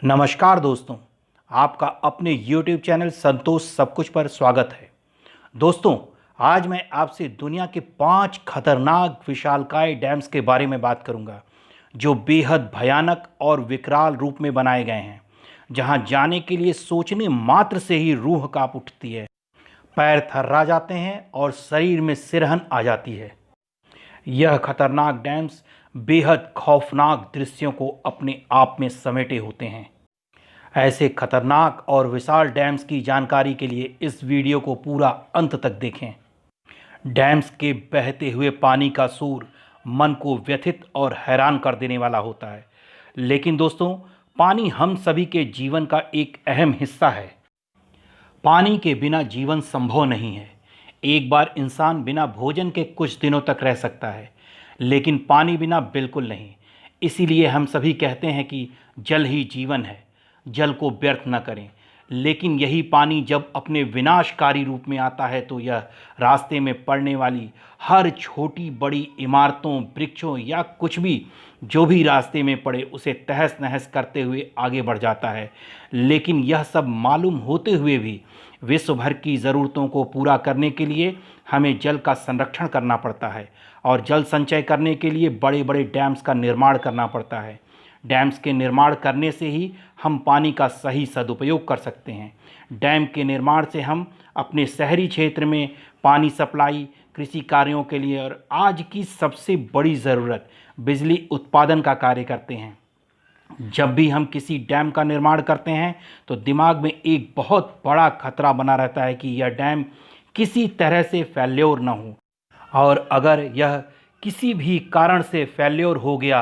नमस्कार दोस्तों, आपका अपने YouTube चैनल संतोष सब कुछ पर स्वागत है। दोस्तों, आज मैं आपसे दुनिया के 5 खतरनाक विशालकाय डैम्स के बारे में बात करूंगा, जो बेहद भयानक और विकराल रूप में बनाए गए हैं, जहां जाने के लिए सोचने मात्र से ही रूह कांप उठती है, पैर थर्रा जाते हैं और शरीर में सिरहन आ जाती है। यह खतरनाक डैम्स बेहद खौफनाक दृश्यों को अपने आप में समेटे होते हैं। ऐसे खतरनाक और विशाल डैम्स की जानकारी के लिए इस वीडियो को पूरा अंत तक देखें। डैम्स के बहते हुए पानी का शोर मन को व्यथित और हैरान कर देने वाला होता है। लेकिन दोस्तों, पानी हम सभी के जीवन का एक अहम हिस्सा है। पानी के बिना जीवन संभव नहीं है। एक बार इंसान बिना भोजन के कुछ दिनों तक रह सकता है, लेकिन पानी बिना बिल्कुल नहीं। इसीलिए हम सभी कहते हैं कि जल ही जीवन है, जल को व्यर्थ न करें। लेकिन यही पानी जब अपने विनाशकारी रूप में आता है तो यह रास्ते में पड़ने वाली हर छोटी बड़ी इमारतों, वृक्षों या कुछ भी जो भी रास्ते में पड़े उसे तहस नहस करते हुए आगे बढ़ जाता है। लेकिन यह सब मालूम होते हुए भी विश्व भर की ज़रूरतों को पूरा करने के लिए हमें जल का संरक्षण करना पड़ता है और जल संचय करने के लिए बड़े बड़े डैम्स का निर्माण करना पड़ता है। डैम्स के निर्माण करने से ही हम पानी का सही सदुपयोग कर सकते हैं। डैम के निर्माण से हम अपने शहरी क्षेत्र में पानी सप्लाई, कृषि कार्यों के लिए और आज की सबसे बड़ी ज़रूरत बिजली उत्पादन का कार्य करते हैं। जब भी हम किसी डैम का निर्माण करते हैं तो दिमाग में एक बहुत बड़ा खतरा बना रहता है कि यह डैम किसी तरह से फेल्योर न हो, और अगर यह किसी भी कारण से फेल्योर हो गया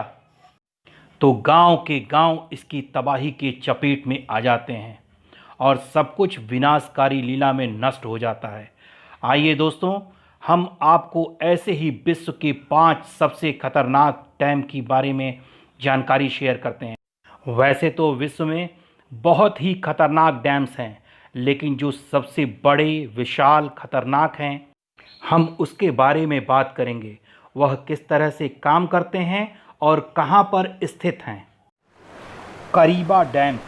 तो गांव के गांव इसकी तबाही के चपेट में आ जाते हैं और सब कुछ विनाशकारी लीला में नष्ट हो जाता है। आइए दोस्तों, हम आपको ऐसे ही विश्व के 5 सबसे खतरनाक डैम के बारे में जानकारी शेयर करते हैं। वैसे तो विश्व में बहुत ही खतरनाक डैम्स हैं, लेकिन जो सबसे बड़े, विशाल, खतरनाक हैं, हम उसके बारे में बात करेंगे। वह किस तरह से काम करते हैं और कहां पर स्थित हैं। करीबा डैम।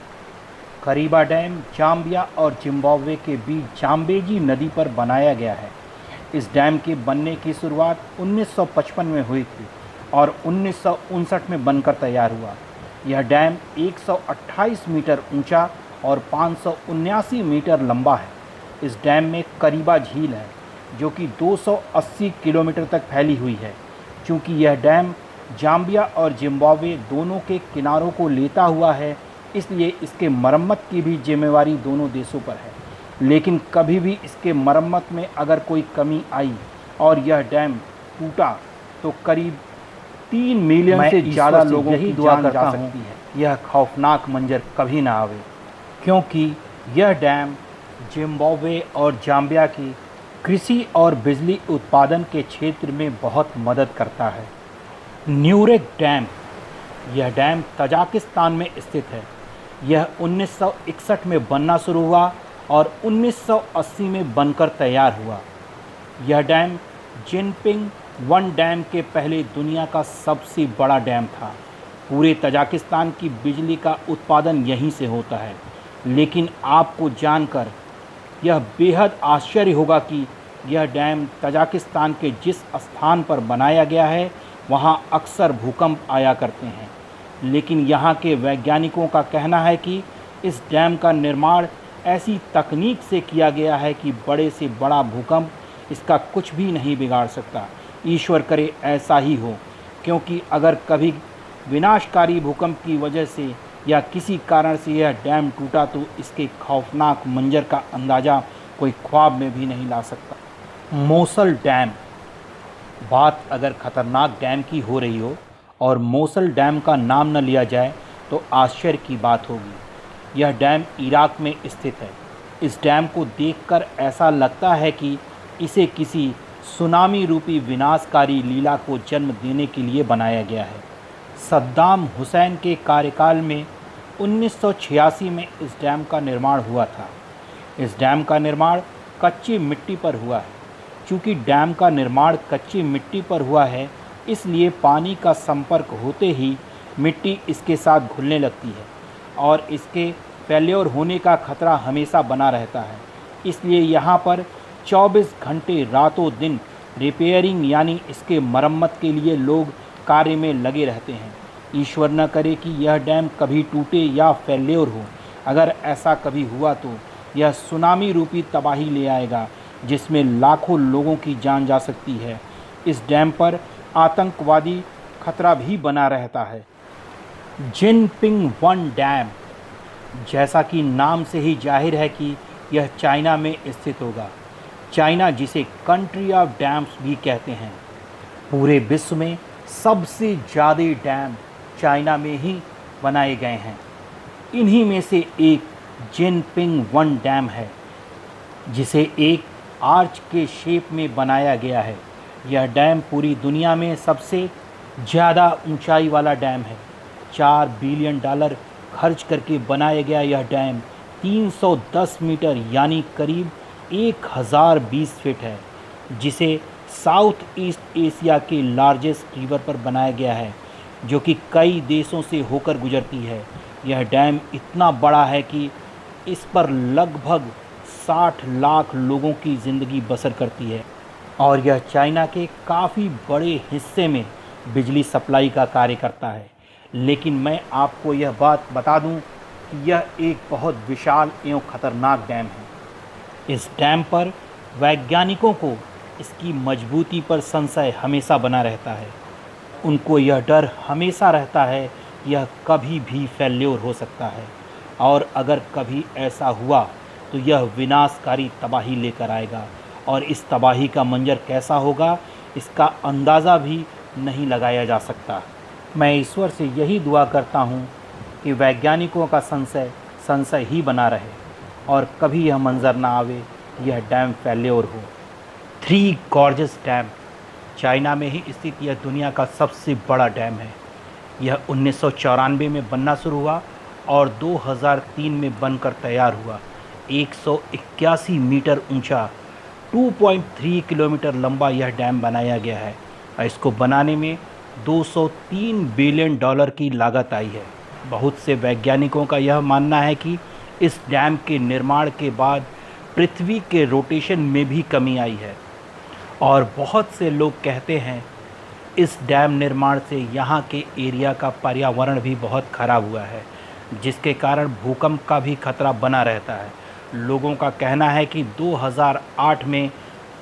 करीबा डैम जाम्बिया और जिम्बाब्वे के बीच जाम्बेजी नदी पर बनाया गया है। इस डैम के बनने की शुरुआत 1955 में हुई थी और 1959 में बनकर तैयार हुआ। यह डैम 128 मीटर ऊंचा और 579 मीटर लंबा है। इस डैम में करीबा झील है, जो कि 280 किलोमीटर तक फैली हुई है। चूँकि यह डैम जाम्बिया और जिम्बाब्वे दोनों के किनारों को लेता हुआ है, इसलिए इसके मरम्मत की भी जिम्मेवारी दोनों देशों पर है। लेकिन कभी भी इसके मरम्मत में अगर कोई कमी आई और यह डैम टूटा तो करीब 3 मिलियन से ज़्यादा लोगों की जान जा सकती है। यह खौफनाक मंजर कभी ना आवे, क्योंकि यह डैम जिम्बाब्वे और जाम्बिया की कृषि और बिजली उत्पादन के क्षेत्र में बहुत मदद करता है। न्यूरेक डैम। यह डैम तजाकिस्तान में स्थित है। यह 1961 में बनना शुरू हुआ और 1980 में बनकर तैयार हुआ। यह डैम जिनपिंग 1 डैम के पहले दुनिया का सबसे बड़ा डैम था। पूरे तजाकिस्तान की बिजली का उत्पादन यहीं से होता है। लेकिन आपको जानकर यह बेहद आश्चर्य होगा कि यह डैम तजाकिस्तान के जिस स्थान पर बनाया गया है वहाँ अक्सर भूकंप आया करते हैं। लेकिन यहाँ के वैज्ञानिकों का कहना है कि इस डैम का निर्माण ऐसी तकनीक से किया गया है कि बड़े से बड़ा भूकंप इसका कुछ भी नहीं बिगाड़ सकता। ईश्वर करे ऐसा ही हो, क्योंकि अगर कभी विनाशकारी भूकंप की वजह से या किसी कारण से यह डैम टूटा तो इसके खौफनाक मंजर का अंदाज़ा कोई ख्वाब में भी नहीं ला सकता। मोसल डैम। बात अगर खतरनाक डैम की हो रही हो और मोसल डैम का नाम न लिया जाए तो आश्चर्य की बात होगी। यह डैम इराक में स्थित है। इस डैम को देखकर ऐसा लगता है कि इसे किसी सुनामी रूपी विनाशकारी लीला को जन्म देने के लिए बनाया गया है। सद्दाम हुसैन के कार्यकाल में 1986 में इस डैम का निर्माण हुआ था। इस डैम का निर्माण कच्ची मिट्टी पर हुआ है। चूँकि डैम का निर्माण कच्ची मिट्टी पर हुआ है, इसलिए पानी का संपर्क होते ही मिट्टी इसके साथ घुलने लगती है और इसके फेल्योर होने का खतरा हमेशा बना रहता है। इसलिए यहाँ पर 24 घंटे रातों दिन रिपेयरिंग यानी इसके मरम्मत के लिए लोग कार्य में लगे रहते हैं। ईश्वर न करे कि यह डैम कभी टूटे या फेल्योर हो। अगर ऐसा कभी हुआ तो यह सुनामी रूपी तबाही ले आएगा, जिसमें लाखों लोगों की जान जा सकती है। इस डैम पर आतंकवादी खतरा भी बना रहता है। जिनपिंग 1 डैम, जैसा कि नाम से ही जाहिर है कि यह चाइना में स्थित होगा। चाइना, जिसे कंट्री ऑफ डैम्स भी कहते हैं, पूरे विश्व में सबसे ज़्यादा डैम चाइना में ही बनाए गए हैं। इन्हीं में से एक जिनपिंग 1 डैम है, जिसे एक आर्च के शेप में बनाया गया है। यह डैम पूरी दुनिया में सबसे ज़्यादा ऊंचाई वाला डैम है। $4 बिलियन खर्च करके बनाया गया यह डैम 310 मीटर यानी करीब 1020 फीट है, जिसे साउथ ईस्ट एशिया के लार्जेस्ट रिवर पर बनाया गया है, जो कि कई देशों से होकर गुजरती है। यह डैम इतना बड़ा है कि इस पर लगभग 60 लाख लोगों की ज़िंदगी बसर करती है और यह चाइना के काफ़ी बड़े हिस्से में बिजली सप्लाई का कार्य करता है। लेकिन मैं आपको यह बात बता दूं कि यह एक बहुत विशाल एवं खतरनाक डैम है। इस डैम पर वैज्ञानिकों को इसकी मजबूती पर संशय हमेशा बना रहता है। उनको यह डर हमेशा रहता है यह कभी भी फेल्योर हो सकता है, और अगर कभी ऐसा हुआ तो यह विनाशकारी तबाही लेकर आएगा, और इस तबाही का मंजर कैसा होगा इसका अंदाज़ा भी नहीं लगाया जा सकता। मैं ईश्वर से यही दुआ करता हूँ कि वैज्ञानिकों का संशय ही बना रहे और कभी यह मंजर ना आवे यह डैम फेल्योर हो। 3 गॉर्जस डैम, चाइना में ही स्थित यह दुनिया का सबसे बड़ा डैम है। यह 1994 में बनना शुरू हुआ और 2003 में बनकर तैयार हुआ। 181 मीटर ऊंचा, 2.3 किलोमीटर लंबा यह डैम बनाया गया है और इसको बनाने में $203 बिलियन की लागत आई है। बहुत से वैज्ञानिकों का यह मानना है कि इस डैम के निर्माण के बाद पृथ्वी के रोटेशन में भी कमी आई है, और बहुत से लोग कहते हैं इस डैम निर्माण से यहाँ के एरिया का पर्यावरण भी बहुत ख़राब हुआ है, जिसके कारण भूकंप का भी खतरा बना रहता है। लोगों का कहना है कि 2008 में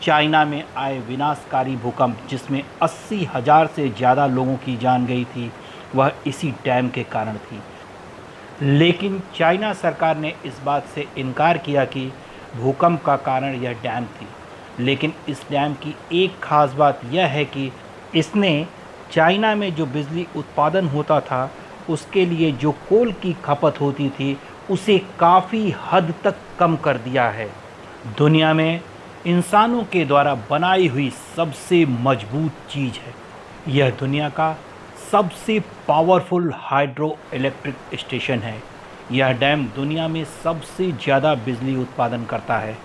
चाइना में आए विनाशकारी भूकंप, जिसमें 80,000 से ज़्यादा लोगों की जान गई थी, वह इसी डैम के कारण थी। लेकिन चाइना सरकार ने इस बात से इनकार किया कि भूकंप का कारण यह डैम थी। लेकिन इस डैम की एक ख़ास बात यह है कि इसने चाइना में जो बिजली उत्पादन होता था उसके लिए जो कोल की खपत होती थी उसे काफ़ी हद तक कम कर दिया है। दुनिया में इंसानों के द्वारा बनाई हुई सबसे मजबूत चीज़ है। यह दुनिया का सबसे पावरफुल हाइड्रो इलेक्ट्रिक स्टेशन है। यह डैम दुनिया में सबसे ज़्यादा बिजली उत्पादन करता है।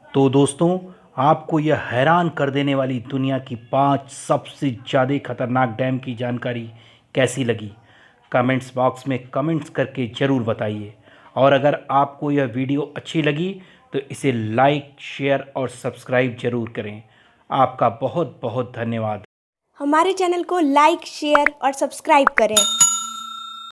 तो दोस्तों, आपको यह हैरान कर देने वाली दुनिया की 5 सबसे ज़्यादा खतरनाक डैम की जानकारी कैसी लगी? कमेंट्स बॉक्स में कमेंट्स करके ज़रूर बताइए। और अगर आपको यह वीडियो अच्छी लगी तो इसे लाइक, शेयर और सब्सक्राइब ज़रूर करें। आपका बहुत बहुत धन्यवाद। हमारे चैनल को लाइक, शेयर और सब्सक्राइब करें।